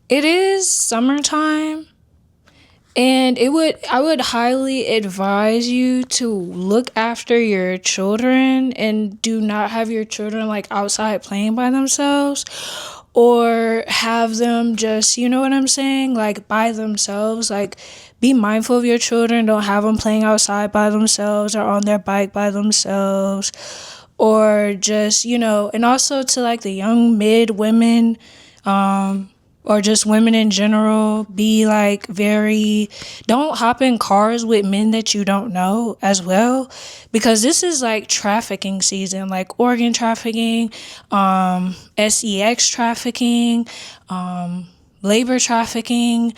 It is summertime, and I would highly advise you to look after your children and do not have your children like outside playing by themselves, or have them just, you know what I'm saying, like by themselves. Like, be mindful of your children. Don't have them playing outside by themselves or on their bike by themselves, or just, and also to like the young mid women, or just women in general, be like very, don't hop in cars with men that you don't know as well, because this is like trafficking season, like organ trafficking, sex trafficking, labor trafficking,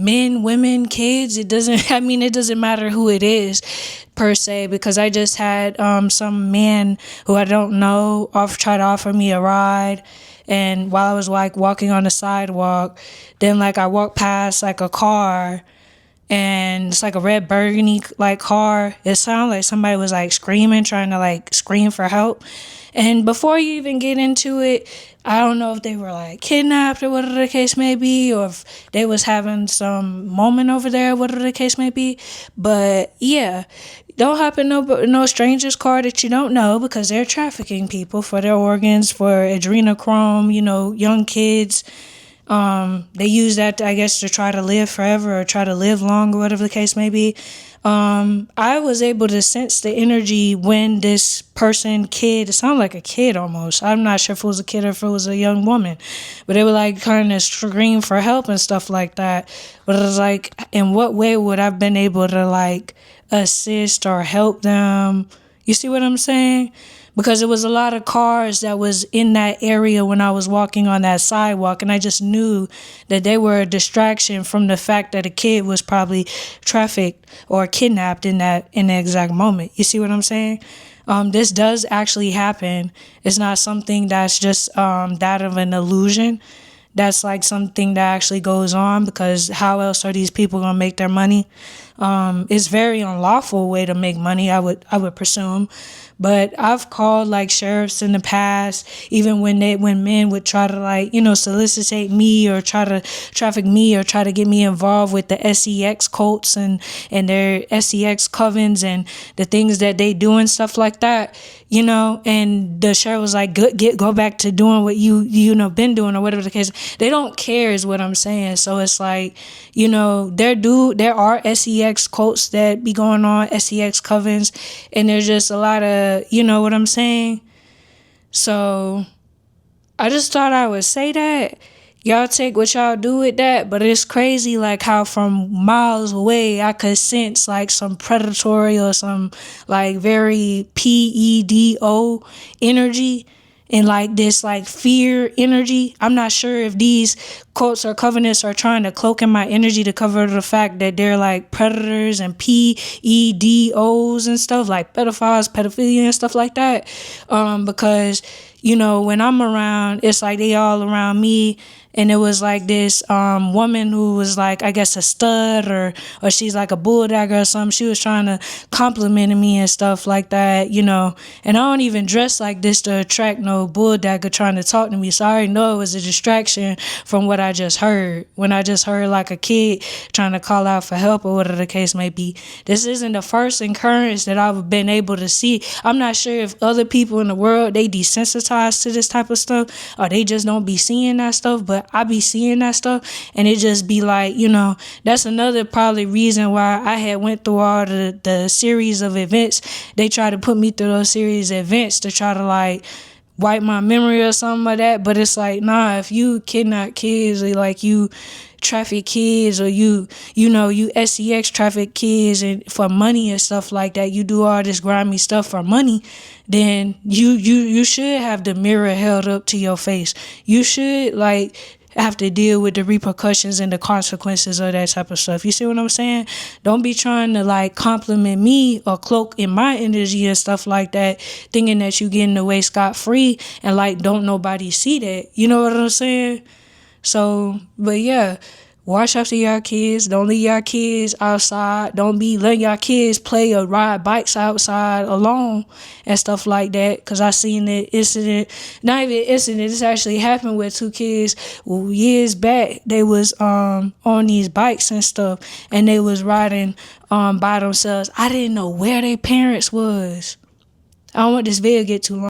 men, women, kids. It doesn't, I mean, it doesn't matter who it is per se, because I just had some man who I don't know try to offer me a ride. And while I was like walking on the sidewalk, then like I walked past like a car, and it's like a red burgundy like car. It sounded like somebody was like screaming, trying to like scream for help. And before you even get into it, I don't know if they were like kidnapped or whatever the case may be, or if they was having some moment over there, whatever the case may be. But yeah, don't hop in no stranger's car that you don't know, because they're trafficking people for their organs, for adrenochrome, young kids. They use that, I guess, to try to live forever or try to live long, or whatever the case may be. I was able to sense the energy when this kid, it sounded like a kid almost. I'm not sure if it was a kid or if it was a young woman, but they were like kind of scream for help and stuff like that. But it was like, in what way would I have been able to like assist or help them? You see what I'm saying? Because it was a lot of cars that was in that area when I was walking on that sidewalk, and I just knew that they were a distraction from the fact that a kid was probably trafficked or kidnapped in the exact moment. You see what I'm saying? This does actually happen. It's not something that's just that of an illusion. That's like something that actually goes on, because how else are these people gonna make their money? It's very unlawful way to make money, I would presume. But I've called like sheriffs in the past, even when men would try to like, solicitate me or try to traffic me or try to get me involved with the sex cults and their sex covens and the things that they do and stuff like that, and the sheriff was like, go back to doing what you know been doing, or whatever the case. They don't care is what I'm saying. So it's like, there are sex cults that be going on, sex covens, and there's just a lot of, you know what I'm saying? So I just thought I would say that. Y'all take what y'all do with that, but it's crazy like how from miles away I could sense like some predatory or some like very PEDO energy, and like this like fear energy. I'm not sure if these cults or covenants are trying to cloak in my energy to cover the fact that they're like predators and PEDOs and stuff, like pedophiles, pedophilia and stuff like that. Because when I'm around, it's like they all around me. And it was like this woman who was like, I guess, a stud, or she's like a bulldagger or something. She was trying to compliment me and stuff like that, And I don't even dress like this to attract no bulldagger trying to talk to me. So I already know it was a distraction from what I just heard. When I just heard like a kid trying to call out for help or whatever the case may be. This isn't the first occurrence that I've been able to see. I'm not sure if other people in the world, they desensitized to this type of stuff, or they just don't be seeing that stuff, but I be seeing that stuff, and it just be like, that's another probably reason why I had went through all the series of events. They try to put me through those series of events to try to like wipe my memory or something like that. But it's like, nah, if you kidnap kids, or like you traffic kids, or you sex traffic kids and for money and stuff like that, you do all this grimy stuff for money, then you should have the mirror held up to your face. You should like have to deal with the repercussions and the consequences of that type of stuff. You see what I'm saying? Don't be trying to like compliment me or cloak in my energy and stuff like that, thinking that you getting away scot-free, and like don't nobody see that. You know what I'm saying? So, but yeah, Watch after y'all kids. Don't leave y'all kids outside. Don't be letting y'all kids play or ride bikes outside alone and stuff like that. Cause I seen the incident, not even incident. This actually happened with two kids years back. They was on these bikes and stuff, and they was riding by themselves. I didn't know where their parents was. I don't want this video to get too long.